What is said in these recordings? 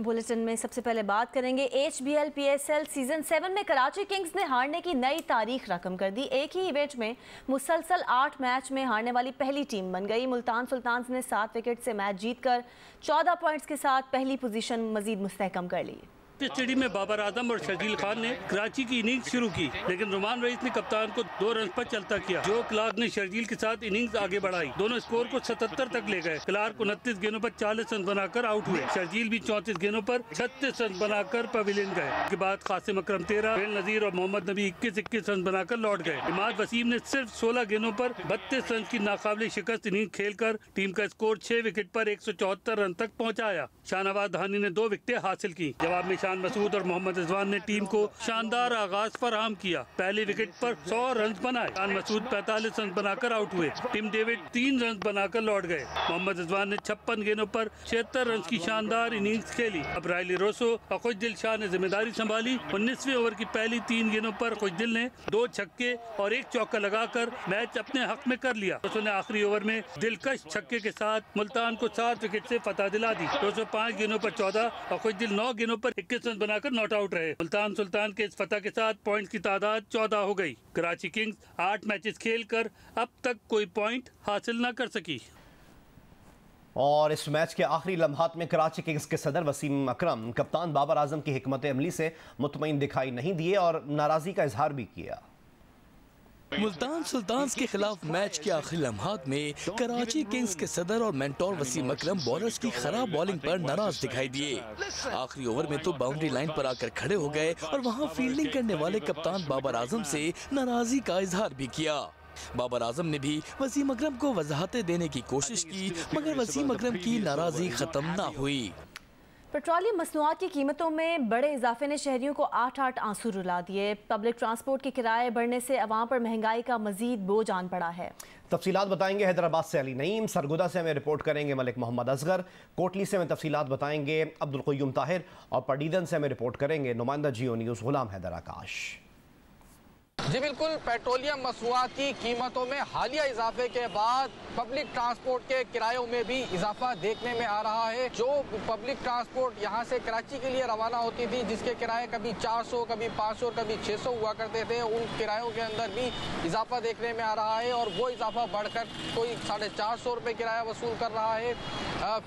Bulletin में सबसे पहले बात करेंगे HBL PSL सीजन 7 में कराची किंग्स ने हारने की नई तारीख रकम कर दी। एक ही इवेंट में मुसलसल 8 मैच में हारने वाली पहली टीम बन गई। मुल्तान सुल्तान्स ने 7 विकेट से मैच जीतकर 14 पॉइंट्स के साथ पहली पोजीशन मजीद मुस्तहकम कर ली। स्टेडियम में बाबर आजम और शकील खान ने कराची की इनिंग्स शुरू की, लेकिन रुमान रईस ने कप्तान को 2 रन पर चलता किया। जो क्लार्क ने शर्जील के साथ इनिंग्स आगे बढ़ाई। दोनों स्कोर को 77 तक ले गए। क्लार्क 29 गेंदों पर 40 रन बनाकर आउट हुए। शर्जील भी 34 गेंदों पर 36 रन बनाकर पवेलियन गए। इसके बाद कासिम अकरम 13, बेल नजीर और मोहम्मद नबी 21 रन बनाकर लौट गए। इमाद वसीम ने सिर्फ 16 गेंदों पर 32 रन की नाकाबिले शिकस्त इनिंग खेलकर टीम का स्कोर 6 विकेट पर 174 रन तक पहुँचाया। शाहनवाज धानी ने 2 विकेटें हासिल की। जवाब में मसूद और मोहम्मद रिजवान ने टीम को शानदार आगाज फराहम किया। पहले विकेट पर 100 रन बनाए। शान मसूद 45 रन बनाकर आउट हुए। टिम डेविड 3 रन बनाकर लौट गए। मोहम्मद रिजवान ने 56 गेंदों पर 76 रन की शानदार इनिंग्स खेली। अब रायली रोसो और खुशदिल शाह ने जिम्मेदारी संभाली। 19वें ओवर की पहली 3 गेंदों पर खुशदिल ने 2 छक्के और 1 चौका लगाकर मैच अपने हक में कर लिया। रोसो ने आखिरी ओवर में दिलकश छक्के के साथ मुल्तान को 7 विकेट से फतह दिला दी। रोसो 5 गेंदों पर 14 और खुशदिल 9 गेंदों पर 21 रन बनाकर नॉट आउट रहे। मुल्तान सुल्तान के इस फतह के साथ पॉइंट्स की तादाद 14 हो गई। कराची किंग्स 8 मैचेस खेलकर अब तक कोई पॉइंट हासिल न कर सकी। और इस मैच के आखिरी लम्हात में कराची किंग्स के सदर वसीम अकरम कप्तान बाबर आजम की हिकमत अमली से मुतमईन दिखाई नहीं दिए और नाराजगी का इजहार भी किया। मुल्तान सुल्तान्स के खिलाफ मैच के आखिरी लम्हात में कराची किंग्स के सदर और मेंटोर वसीम अकरम बॉलर्स की खराब बॉलिंग पर नाराज दिखाई दिए। आखिरी ओवर में तो बाउंड्री लाइन पर आकर खड़े हो गए और वहां फील्डिंग करने वाले कप्तान बाबर आजम से नाराजगी का इजहार भी किया। बाबर आजम ने भी वसीम अकरम को वजाहतें देने की कोशिश की, मगर वसीम अकरम की नाराजगी खत्म न हुई। पेट्रोलियम मसनूआत की कीमतों में बड़े इजाफे ने शहरियों को 8 आंसू रुला दिए। पब्लिक ट्रांसपोर्ट के किराए बढ़ने से अवाम पर महंगाई का मजीद बोझ आन पड़ा है। तफसीलात बताएंगे हैदराबाद से अली नईम, सरगोदा से हमें रिपोर्ट करेंगे मलिक मोहम्मद असगर, कोटली से हमें तफसीलात बताएंगे अब्दुल क़य्यूम ताहिर और पडीदन से हमें रिपोर्ट करेंगे नुमाइंदा जियो न्यूज़ गुलाम हैदर आकाश। जी बिल्कुल, पेट्रोलियम मसनूआत की कीमतों में हालिया इजाफे के बाद पब्लिक ट्रांसपोर्ट के किरायों में भी इजाफा देखने में आ रहा है। जो पब्लिक ट्रांसपोर्ट यहाँ से कराची के लिए रवाना होती थी, जिसके किराए कभी 400, कभी 500, कभी 600 हुआ करते थे, उन किरायों के अंदर भी इजाफा देखने में आ रहा है और वो इजाफा बढ़कर कोई 450 रुपये किराया वसूल कर रहा है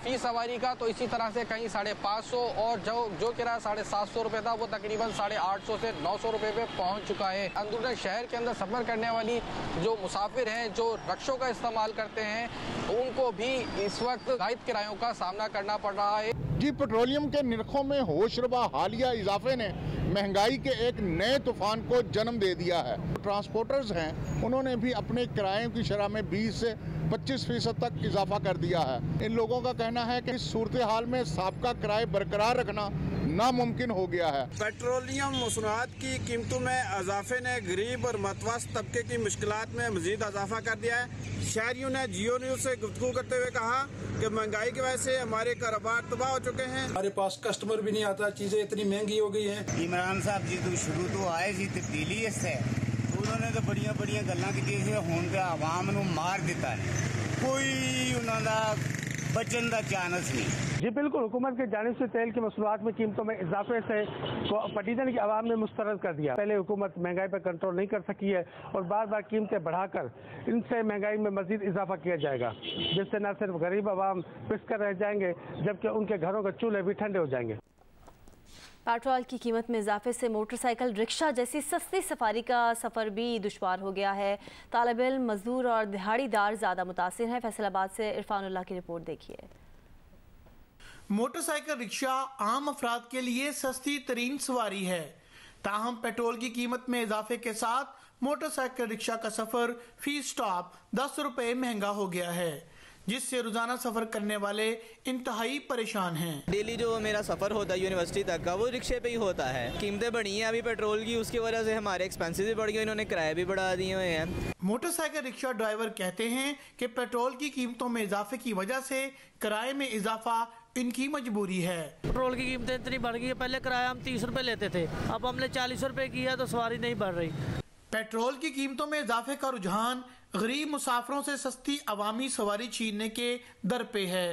फी सवारी का, तो इसी तरह से कहीं 550 और जो किराया 750 रुपये था वो तकरीबन 850 से 900 रुपये पे पहुँच चुका है। अंदरूनी शहर के अंदर सफर करने वाली जो मुसाफिर हैं, जो रक्शों का इस्तेमाल करते हैं, उनको भी इस वक्त जायद किरायों का सामना करना पड़ रहा है। जी, पेट्रोलियम के निर्खों में होशरबा हालिया इजाफे ने महंगाई के एक नए तूफान को जन्म दे दिया है। ट्रांसपोर्टर्स हैं, उन्होंने भी अपने किरायों की शरह में 20 से 25% तक इजाफा कर दिया है। इन लोगों का कहना है कि इस सूरत हाल में साबका किराए बरकरार रखना नामुमकिन हो गया है। पेट्रोलियम मसनूआत की कीमतों में इजाफे ने गरीब और मतवस्त तबके की मुश्किलात में मजीद इजाफा कर दिया है। शहरियों ने जियो न्यूज से गुफ्तगू करते हुए कहा कि महंगाई की वजह से हमारे कारोबार तबाह हो चुके हैं। हमारे पास कस्टमर भी नहीं आता, चीजें इतनी महंगी हो गई हैं। इमरान साहब जी तो शुरू तो आए जी तब्दीली इससे, उन्होंने तो बड़िया गल्लां कीतियां हुण ते आवाम नूं मार दिता है, कोई उन्होंने बचन का चांस नहीं। जी बिल्कुल, हुकूमत की जानिब से तेल की मसनूआत में कीमतों में इजाफे से पटीदन की आवाम ने मुस्तरद कर दिया। पहले हुकूमत महंगाई पर कंट्रोल नहीं कर सकी है और बार बार कीमतें बढ़ाकर इनसे महंगाई में मजीद इजाफा किया जाएगा, जिससे न सिर्फ गरीब आवाम पिस कर रह जाएंगे जबकि उनके घरों के चूल्हे भी ठंडे हो जाएंगे। पेट्रोल की कीमत में इजाफे से मोटरसाइकिल, रिक्शा जैसी सस्ती सफारी का सफ़र भी दुश्वार हो गया है। तालिब इल्म, मजदूर और दिहाड़ीदार ज़्यादा मुतासिर हैं। फैसलाबाद से इरफानुल्लाह की रिपोर्ट देखिए। मोटरसाइकिल रिक्शा आम अफराद के लिए सस्ती तरीन सवारी है, ताहम पेट्रोल की कीमत में इजाफे के साथ मोटरसाइकिल रिक्शा का सफ़र फी स्टॉप 10 रुपये महंगा हो गया है, जिससे रोजाना सफर करने वाले इंतहाई परेशान हैं। डेली जो मेरा सफर होता है यूनिवर्सिटी तक का, वो रिक्शे पे ही होता है। कीमतें बढ़ी हैं अभी पेट्रोल की, उसकी वजह से हमारे एक्सपेंसेस भी बढ़ गए, इन्होंने किराए भी बढ़ा दिए हुए हैं। मोटरसाइकिल रिक्शा ड्राइवर कहते हैं कि पेट्रोल की कीमतों में इजाफे की वजह से किराए में इजाफा इनकी मजबूरी है। पेट्रोल की कीमतें इतनी बढ़ गई है, पहले किराया हम 30 रुपए लेते थे, अब हमने 40 रुपए किया तो सवारी नहीं बढ़ रही। पेट्रोल की कीमतों में इजाफे का रुझान गरीब मुसाफिरों से सस्ती अवामी सवारी छीनने के दर पे है।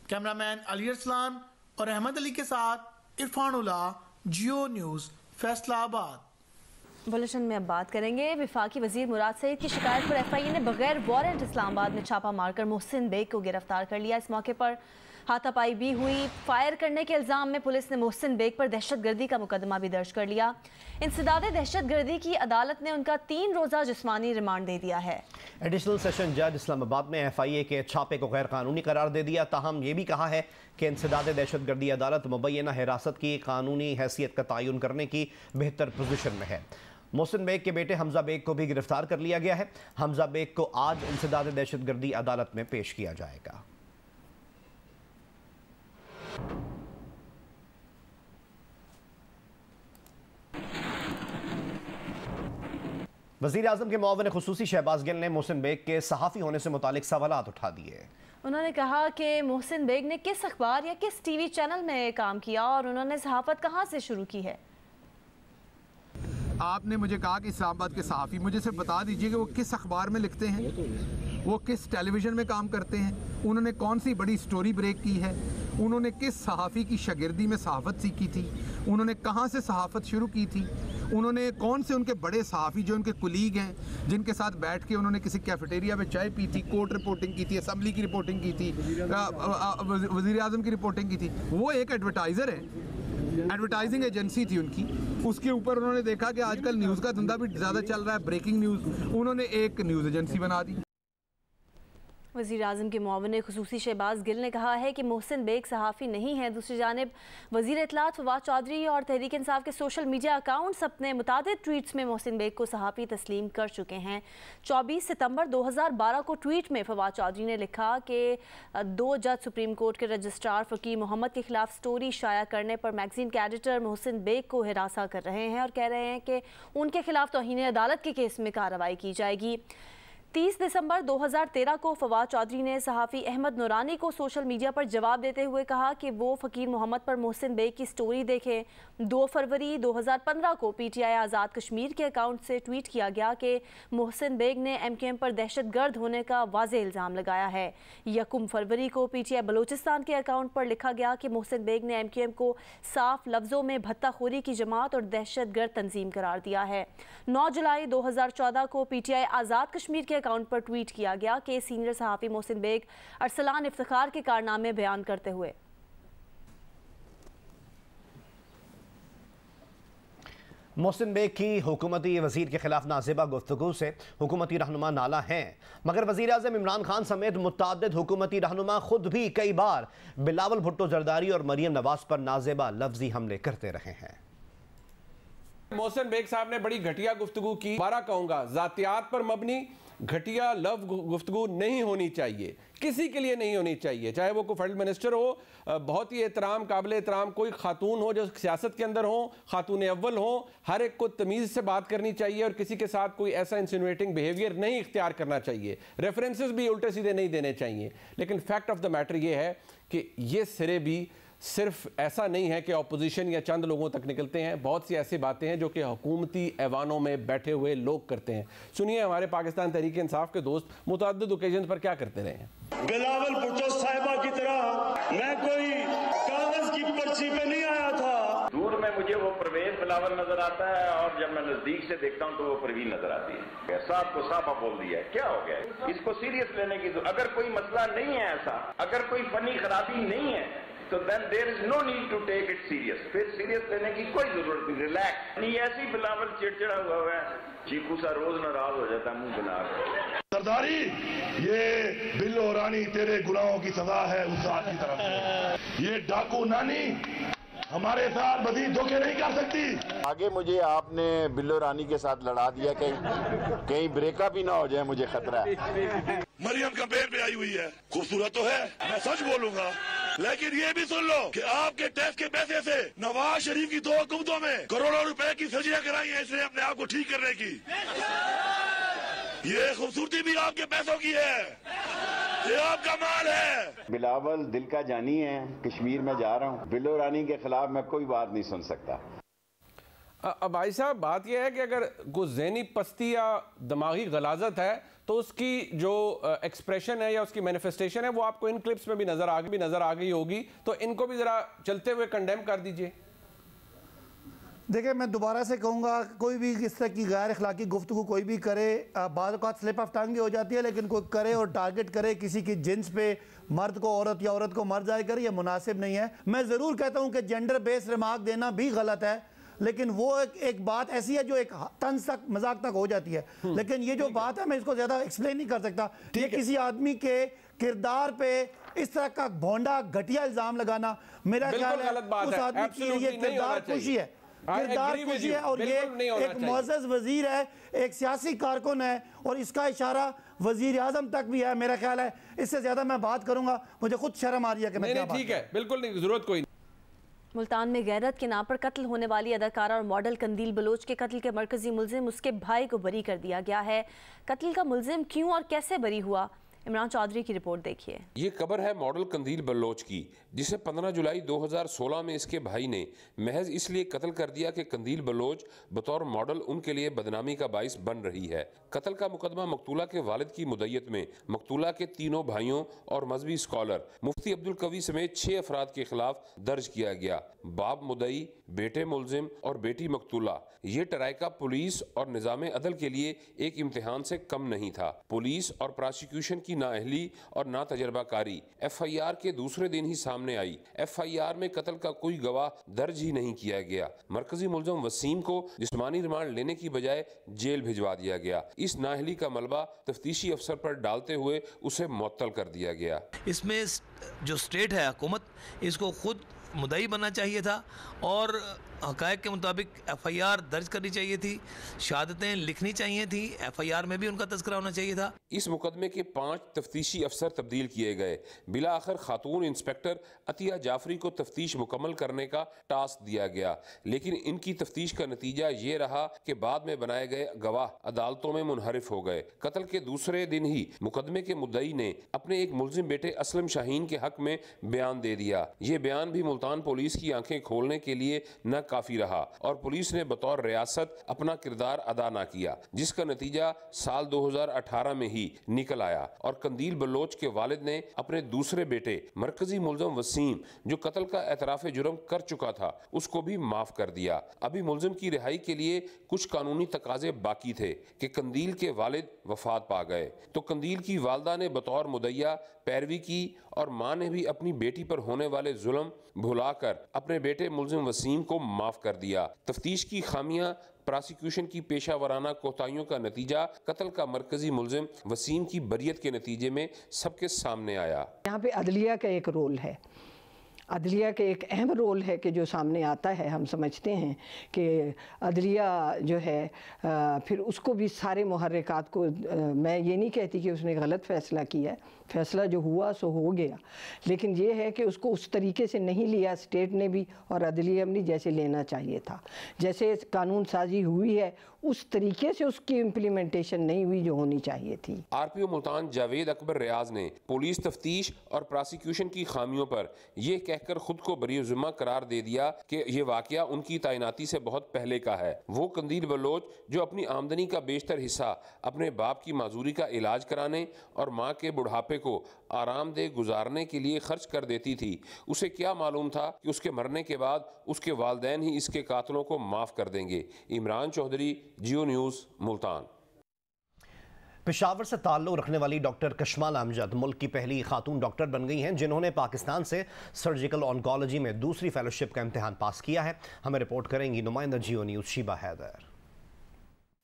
कैमरामैन अली अरसलान, और अहमद अली के साथ इरफान उल्ला, जियो न्यूज़, फैसलाबाद। बुलेटिन में अब बात करेंगे वफाकी वजीर मुराद सईद की शिकायत पर FIA ने बगैर वारंट इस्लामाबाद में छापा मारकर मोहसिन बेग को गिरफ्तार कर लिया। इस मौके पर हाथापाई भी हुई। फायर करने के इल्जाम में पुलिस ने मोहसिन बेग पर दहशतगर्दी का मुकदमा भी दर्ज कर लिया। इंसदादे दहशतगर्दी की अदालत ने उनका 3 रोज़ा जिस्मानी रिमांड दे दिया है। एडिशनल सेशन जज इस्लामाबाद ने FIA के छापे को गैर कानूनी करार दे दिया। ताहम ये भी कहा है कि इंसदादे दहशतगर्दी अदालत मुबैना हिरासत की कानूनी हैसियत का तयन करने की बेहतर पोजीशन में है। मोहसिन बेग के बेटे हमजा बेग को भी गिरफ्तार कर लिया गया है। हमजा बेग को आज इंसदादे दहशतगर्दी अदालत में पेश किया जाएगा। वज़ीर आज़म के मुआविन खुसूसी शहबाज गिल ने मोहसिन बेग के सहाफ़ी होने से मुतालिक सवालात उठा दिए। उन्होंने कहा कि मोहसिन बेग ने किस अखबार या किस TV चैनल में काम किया और उन्होंने सहाफ़त कहाँ से शुरू की है। आपने मुझे कहा कि इस्लामाबाद के सहाफ़ी, मुझे सिर्फ बता दीजिए कि वो किस अखबार में लिखते हैं, वो किस टेलीविज़न में काम करते हैं, उन्होंने कौन सी बड़ी स्टोरी ब्रेक की है, उन्होंने किस सहाफ़ी की शागिर्दी में सहाफ़त सीखी थी, उन्होंने कहाँ से सहाफ़त शुरू की थी, उन्होंने कौन से उनके बड़े सहाफ़ी जो उनके कुलीग हैं जिनके साथ बैठ के उन्होंने किसी कैफेटेरिया में चाय पी थी, कोर्ट रिपोर्टिंग की थी, असम्बली की रिपोर्टिंग की थी, वज़ीर आज़म की रिपोर्टिंग की थी। वो एक एडवर्टाइज़र है, एडवर्टाइजिंग एजेंसी थी उनकी। उसके ऊपर उन्होंने देखा कि आजकल न्यूज़ का धंधा भी ज़्यादा चल रहा है, ब्रेकिंग न्यूज़, उन्होंने एक न्यूज़ एजेंसी बना दी। वज़ीर आज़म के मुआविन खुसूसी शहबाज गिल ने कहा है कि मोहसिन बेग सहाफ़ी नहीं है। दूसरी जानिब वज़ीर इत्तलात फवाद चौधरी और तहरीक इंसाफ के सोशल मीडिया अकाउंट्स अपने मुतादिद ट्वीट्स में मोहसिन बेग को सहाफ़ी तस्लीम कर चुके हैं। 24 सितंबर 2012 को ट्वीट में फवाद चौधरी ने लिखा कि 2 जज सुप्रीम कोर्ट के रजिस्ट्रार फ़कीर मोहम्मद के खिलाफ स्टोरी शाया करने पर मैगज़ीन के एडिटर मोहसिन बेग को हिरासा कर रहे हैं और कह रहे हैं कि उनके खिलाफ तौहीन अदालत के केस में कार्रवाई की जाएगी। 30 दिसंबर 2013 को फवाद चौधरी ने सहाफ़ी अहमद नूरानी को सोशल मीडिया पर जवाब देते हुए कहा कि वो फ़कीर मोहम्मद पर मोहसिन बेग की स्टोरी देखें। 2 फरवरी 2015 को PTI आज़ाद कश्मीर के अकाउंट से ट्वीट किया गया कि मोहसिन बेग ने MKM पर दहशतगर्द होने का वाज़ेह इल्ज़ाम लगाया है। 1 फरवरी को PTI बलूचिस्तान के अकाउंट पर लिखा गया कि मोहसिन बेग ने MKM को साफ लफ्ज़ों में भत्ताखोरी की जमात और दहशतगर्द तंजीम करार दिया है। 9 जुलाई 2014 को PTI आज़ाद कश्मीर के अकाउंट पर ट्वीट किया गया कि सीनियर सहाफ़ी मोहसिन बेग अरसलान इफ्तिखार के कारनामे बयान करते हुए मोहसिन बेग की हुकूमती वज़ीर के खिलाफ नाज़िबा गुफ्तगू से हुकूमती रहनुमा नाला हैं, मगर वज़ीर आज़म इमरान खान समेत मुतअद्दिद हुकूमती रहनुमा खुद भी कई बार बिलावल भुट्टो जरदारी और मरियम नवाज पर नाज़िबा लफ्जी हमले करते रहे हैं। मोहसिन बेग साहब ने बड़ी घटिया गुफ्तगू की। दोबारा कहूंगा, जातियात पर मबनी घटिया लव गुफ्तगू नहीं होनी चाहिए, किसी के लिए नहीं होनी चाहिए, चाहे वो कोई फील्ड मिनिस्टर हो, बहुत ही एहतराम काबिल एहतराम कोई खातून हो जो सियासत के अंदर हो, खातून अव्वल हो, हर एक को तमीज़ से बात करनी चाहिए और किसी के साथ कोई ऐसा इंसिनुएटिंग बिहेवियर नहीं इख्तियार करना चाहिए। रेफरेंसेस भी उल्टे सीधे नहीं देने चाहिए। लेकिन फैक्ट ऑफ द मैटर ये है कि ये सिरे भी सिर्फ ऐसा नहीं है कि अपोजिशन या चंद लोगों तक निकलते हैं, बहुत सी ऐसी बातें हैं जो कि हुकूमती ऐवानों में बैठे हुए लोग करते हैं। सुनिए हमारे पाकिस्तान तहरीक इंसाफ के दोस्त मुतअद्दिद ओकेजन पर क्या करते रहे हैं। बिलावल भुट्टो साहिबा की तरह मैं कोई कागज की पर्ची पे नहीं आया था। दूर में मुझे वो परवेज बिलावल नजर आता है और जब मैं नजदीक से देखता हूँ तो वो परवीन नजर आती है। साहब को साफा बोल दिया है, क्या हो गया? इसको सीरियस लेने की अगर कोई मसला नहीं है, ऐसा अगर कोई फनी खराबी नहीं है तो then there is no need to take it serious। फिर सीरियस लेने की कोई जरूरत नहीं, रिलैक्स। नहीं ऐसी बिलावल चिड़चिड़ा हुआ है, चीकू सा रोज नाराज हो जाता है मुंह बना कर। सरदारी, ये बिल्लो रानी तेरे गुनाहों की सजा है उस की तरफ से। ये डाकू नानी हमारे साथ मजीद धोखे नहीं कर सकती। आगे मुझे आपने बिल्लो रानी के साथ लड़ा दिया, कहीं ब्रेकअप ही ना हो जाए, मुझे खतरा है। मरियम का पेड़ पे आई हुई है, खूबसूरत तो है, मैं सच बोलूंगा, लेकिन ये भी सुन लो कि आपके टैक्स के पैसे से नवाज शरीफ की 2 हुकूमतों में करोड़ों रुपए की सर्जरियां कराई है इसने अपने आप को ठीक करने की। ये खूबसूरती भी आपके पैसों की है, ये आपका माल है। बिलावल दिल का जानी है, कश्मीर में जा रहा हूँ, बिल्लो रानी के खिलाफ मैं कोई बात नहीं सुन सकता। अब भाई साहब बात यह है कि अगर कोई ज़हनी पस्ती या दिमागी गलाजत है तो उसकी जो एक्सप्रेशन है या उसकी मैनिफेस्टेशन है वो आपको इन क्लिप्स में भी नजर आ गई होगी, तो इनको भी जरा चलते हुए कंडेम कर दीजिए। देखिए, मैं दोबारा से कहूँगा, कोई भी इस तरह की गैर अखलाकी गुफ्तगू कोई भी करे, बाद औक़ात स्लिप ऑफ टंग भी हो जाती है, लेकिन कोई करे और टारगेट करे किसी की जिन्स पे, मर्द को औरत या औरत को मर्द जाए करे, ये मुनासिब नहीं है। मैं ज़रूर कहता हूँ कि जेंडर बेस्ड रिमार्क देना भी गलत है, लेकिन वो एक बात ऐसी है जो एक तंज तक, मजाक तक हो जाती है। लेकिन ये जो बात है, मैं इसको ज़्यादा एक्सप्लेन नहीं कर सकता। ये किसी आदमी के किरदार पे इस तरह का भोंडा घटिया इल्ज़ाम लगाना, मेरा ख्याल है उस आदमी की ये किरदार खुशी है, किरदार खुशी है। और ये एक मुअज़्ज़ज़ वजीर है, एक सियासी कारकुन है, और इसका इशारा वजीर आजम तक भी है। मेरा ख्याल है इससे ज्यादा मैं बात करूंगा, मुझे खुद शर्म आ रही है कि मैं क्या बात करूं। ठीक है, बिल्कुल नहीं, जरूरत कोई नहीं। मुल्तान में गैरत के नाम पर कत्ल होने वाली अदाकारा और मॉडल कंदील बलोच के कत्ल के मरकजी मुलजिम उसके भाई को बरी कर दिया गया है। कत्ल का मुलजिम क्यों और कैसे बरी हुआ, इमरान चौधरी की रिपोर्ट देखिए। ये खबर है मॉडल कंदील बलोच की, जिसे 15 जुलाई 2016 में इसके भाई ने महज इसलिए कत्ल कर दिया कि कंदील बलोच बतौर मॉडल उनके लिए बदनामी का बाइस बन रही है। कत्ल का मुकदमा मकतूला के वालिद की मुद्दत में मकतूला के तीनों भाइयों और मजहबी स्कॉलर मुफ्ती अब्दुल कवी समेत 6 अफराद के खिलाफ दर्ज किया गया। बाप मुद्दई, बेटे मुलजिम और बेटी मकतूला। ये टराइका पुलिस और निज़ाम अदल के लिए एक इम्तिहान से कम नहीं था। पुलिस और प्रोसिक्यूशन की नाअहली और ना तजर्बाकारी FIR के दूसरे दिन ही सामने आई। FIR में कत्ल का कोई गवाह दर्ज ही नहीं किया गया। मरकजी मुलजिम वसीम को जिस्मानी रिमांड लेने की बजाय जेल भिजवा दिया गया। इस नाअहली का मलबा तफ्तीशी अफसर पर डालते हुए उसे मुअत्तल कर दिया गया। इसमें जो स्टेट है हुकूमत, इसको खुद मुद्दई बनना चाहिए था और हक़ाइक़ के मुताबिक FIR दर्ज करनी चाहिए थी, शहादतें लिखनी चाहिए थी, FIR में भी उनका तज़किरा होना चाहिए था। इस मुकदमे के 5 तफ्तीशी अफसर तब्दील किए गए। बिला आखिर खातून इंस्पेक्टर अतिया जाफरी को तफ्तीश मुकम्मल करने का टास्क दिया गया, लेकिन इनकी तफ्तीश का नतीजा ये रहा कि बाद में बनाए गए गवाह अदालतों में मुनहरिफ हो गए। कत्ल के दूसरे दिन ही मुकदमे के मुद्दई ने अपने एक मुलजिम बेटे असलम शाहीन के हक में बयान दे दिया। ये बयान भी मुल्तान पुलिस की आंखें खोलने के लिए न काफी रहा और पुलिस ने बतौर रियासत अपना किरदार अदा न किया, जिसका नतीजा साल 2018 में ही निकल आया और कंदील बलोच के वालिद ने अपने दूसरे बेटे मरकजी मुलजिम वसीम, जो कत्ल का एतराफ जुर्म कर चुका था, उसको भी माफ कर दिया। अभी मुलजिम की रिहाई के लिए कुछ कानूनी तकाजे बाकी थे कि कंदील के वालिद वफात पा गए, तो कंदील की वालदा ने बतौर मुदैया पैरवी की और माँ ने भी अपनी बेटी पर होने वाले जुल्म भुलाकर अपने बेटे मुलजिम वसीम को माफ कर दिया। तफ्तीश की खामियां, प्रोसिक्यूशन की पेशा वराना कोताहियों का नतीजा कत्ल का मरकजी मुलजिम वसीम की बरियत के नतीजे में सबके सामने आया। यहाँ पे अदलिया का एक रोल है, अदलिया के एक अहम रोल है कि जो सामने आता है। हम समझते हैं कि अदलिया जो है फिर उसको भी सारे मुहर्रिकात को, मैं ये नहीं कहती कि उसने गलत फ़ैसला किया, फ़ैसला जो हुआ सो हो गया, लेकिन ये है कि उसको उस तरीके से नहीं लिया स्टेट ने भी और अदलिया ने जैसे लेना चाहिए था। जैसे कानून साजी हुई है उस तरीके से उसकी इम्प्लीमेंटेशन नहीं हुई जो होनी चाहिए थी। RPO मुल्तान जावेद अकबर रियाज ने पुलिस तफ्तीश और प्रोसिक्यूशन की खामियों पर यह कहकर खुद को बरी-उज़्मा करार दे दिया कि यह वाकया उनकी तैनाती से बहुत पहले का है। वो कंदील बलोच जो अपनी आमदनी का बेशतर हिस्सा अपने बाप की माजूरी का इलाज कराने और माँ के बुढ़ापे को आरामदेह गुजारने के लिए खर्च कर देती थी, उसे क्या मालूम था कि उसके मरने के बाद उसके वालिदैन ही इसके कातलों को माफ़ कर देंगे। इमरान चौधरी, जियो न्यूज़, मुल्तान। पेशावर से ताल्लुक़ रखने वाली डॉक्टर कशमाला अमजद मुल्क की पहली खातून डॉक्टर बन गई हैं जिन्होंने पाकिस्तान से सर्जिकल ऑन्कोलॉजी में दूसरी फेलोशिप का इम्तिहान पास किया है। हमें रिपोर्ट करेंगी नुमाइंदा जियो न्यूज़ शीबा हैदर।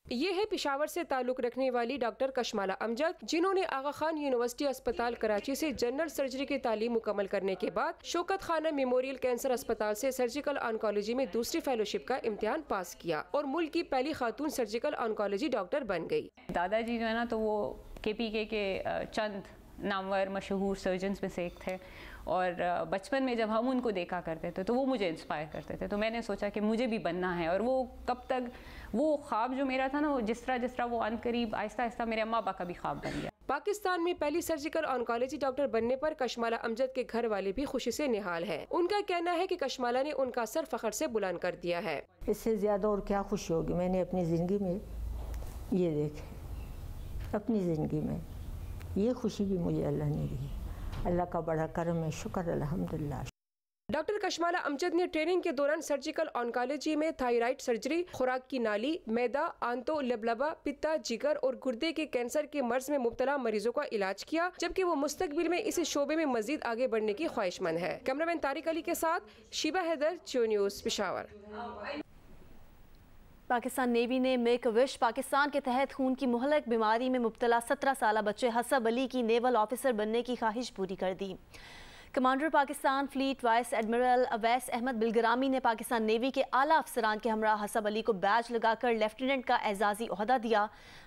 ये है पेशावर से ताल्लुक़ रखने वाली डॉक्टर कशमाला अमजद, जिन्होंने आगा खान यूनिवर्सिटी अस्पताल कराची से जनरल सर्जरी की तालीम मुकम्मल करने के बाद शौकत खाना मेमोरियल कैंसर अस्पताल से सर्जिकल ऑन्कोलॉजी में दूसरी फेलोशिप का इम्तिहान पास किया और मुल्क की पहली खातून सर्जिकल ऑन्कोलॉजी डॉक्टर बन गई। दादाजी जो है ना, तो वो KPK के चंद नामवर मशहूर सर्जन्स में से एक थे और बचपन में जब हम उनको देखा करते थे तो वो मुझे इंस्पायर करते थे, तो मैंने सोचा कि मुझे भी बनना है। और वो कब तक वो ख्वाब जो मेरा था ना, वो जिस तरह वो अनकरीब आहिस्ता आहिस्ता मेरे अम्मा अब्बा का भी ख्वाब बन गया। पाकिस्तान में पहली सर्जिकल ऑन्कोलॉजी डॉक्टर बनने पर कशमाला अमजद के घर वाले भी खुशी से निहाल हैं। उनका कहना है कि कशमाला ने उनका सर फख्र से बुलंद कर दिया है। इससे ज़्यादा और क्या खुशी होगी। मैंने अपनी ज़िंदगी में ये देखे, अपनी ज़िंदगी में ये खुशी भी मुझे अल्लाह ने दी। अल्लाह का बड़ा करम है, शुक्र अल्हम्दुलिल्लाह। डॉक्टर कशमाला अमजद ने ट्रेनिंग के दौरान सर्जिकल ऑन्कोलॉजी में थायराइड सर्जरी, खुराक की नाली, मैदा, आंतो, लबलबा, पित्ता, जिगर और गुर्दे के कैंसर के मर्ज में मुब्तला मरीजों का इलाज किया, जबकि वो मुस्तकबिल में इस शोबे में मजीद आगे बढ़ने की ख्वाहिशमंद है। कैमरामैन तारिक अली के साथ शीबा हैदर, जियो न्यूज़, पेशावर। पाकिस्तान नेवी ने मेक विश पाकिस्तान के तहत खून की मुहलक बीमारी में मुब्तला 17 साला बच्चे हसब अली की नेवल ऑफिसर बनने की ख्वाहिश पूरी कर दी। Commander Pakistan fleet vice admiral Awais Ahmed Bilgrami ने पाकिस्तान नेवी के आला अफसरान के हमरा हसब अली को बैज लगाकर लेफ्टिनेंट का एजाजी ओहदा दिया।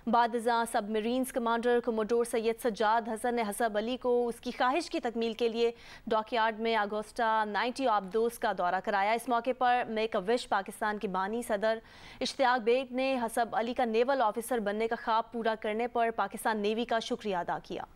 बादज़ां submarines commander commodore Syed Sajjad Hasan ने हसब अली को उसकी ख्वाहिश की तकमील के लिए डॉकयार्ड में अगोस्टा 90 आबदोस का दौरा कराया। इस मौके पर मेक अ विश पाकिस्तान के बानी सदर इश्तियाक बेग ने हसब अली का नेवल ऑफिसर बनने का ख्वाब पूरा करने पर पाकिस्तान नेवी का शुक्रिया अदा किया।